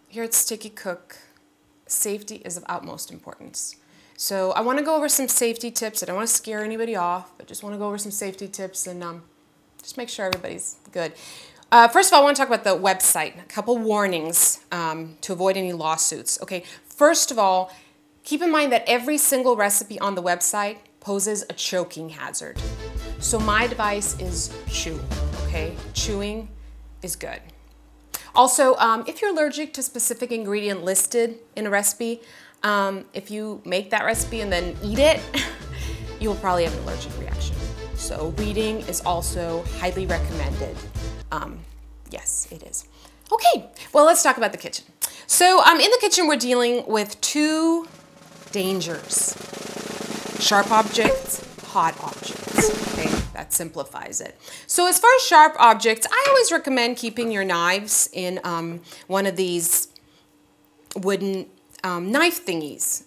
here at Sticky Cook, safety is of utmost importance. So I want to go over some safety tips. I don't want to scare anybody off. I just want to go over some safety tips and just make sure everybody's good. First of all, I want to talk about the website. A couple warnings to avoid any lawsuits. Okay, first of all, keep in mind that every single recipe on the website poses a choking hazard. So my advice is chew, okay? Chewing is good. Also, if you're allergic to a specific ingredient listed in a recipe, if you make that recipe and then eat it, you will probably have an allergic reaction. So reading is also highly recommended. Yes, it is. Okay, well, let's talk about the kitchen. So in the kitchen, we're dealing with two dangers: sharp objects, hot objects. Okay, that simplifies it. So as far as sharp objects, I always recommend keeping your knives in one of these wooden knife thingies.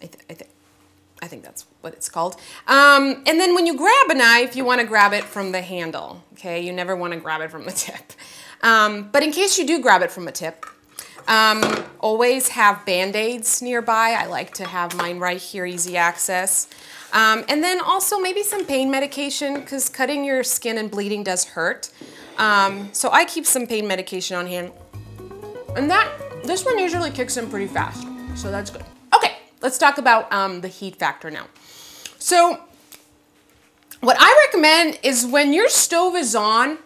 I think that's what it's called. And then when you grab a knife, you want to grab it from the handle. Okay, you never want to grab it from the tip. But in case you do grab it from a tip, always have Band-Aids nearby. I like to have mine right here, easy access. And then also maybe some pain medication, because cutting your skin and bleeding does hurt. So I keep some pain medication on hand. And this one usually kicks in pretty fast, so that's good. Okay, let's talk about the heat factor now. So what I recommend is when your stove is on,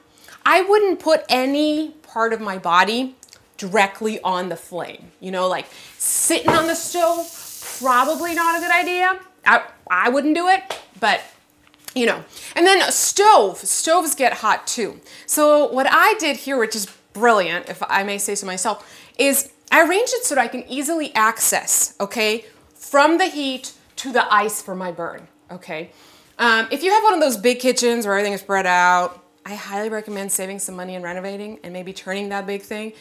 I wouldn't put any part of my body directly on the flame. You know, like sitting on the stove, probably not a good idea. I wouldn't do it, but you know. And then stoves get hot too. So what I did here, which is brilliant, if I may say so myself, is I arranged it so that I can easily access, okay, from the heat to the ice for my burn, okay? If you have one of those big kitchens where everything is spread out, I highly recommend saving some money and renovating and maybe turning that big thing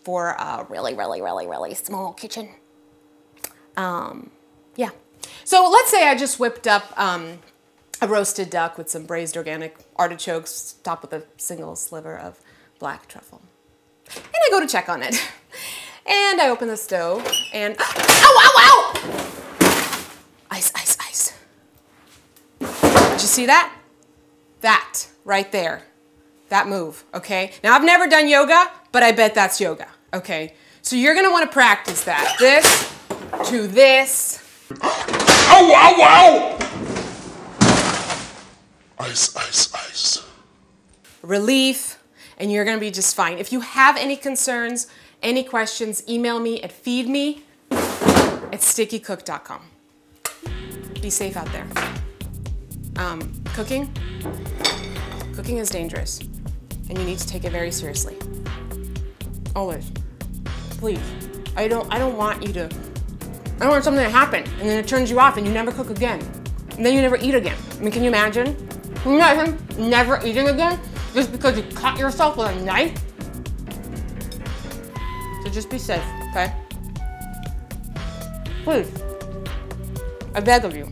for a really, really, really, really small kitchen. Yeah. So let's say I just whipped up a roasted duck with some braised organic artichokes topped with a single sliver of black truffle. And I go to check on it. And I open the stove and, ow, ow, ow! Ice, ice, ice. Did you see that? That right there. That move, okay? Now I've never done yoga, but I bet that's yoga, okay? So you're gonna wanna practice that. This to this. Ow, ow, ow! Ice, ice, ice. Relief, and you're gonna be just fine. If you have any concerns, any questions, email me at feedme@stickycook.com. Be safe out there. Cooking is dangerous, and you need to take it very seriously. Always. Please. I don't want something to happen, and then it turns you off, and you never cook again. And then you never eat again. I mean, can you imagine? Can you imagine never eating again just because you cut yourself with a knife? So just be safe, okay? Please. I beg of you.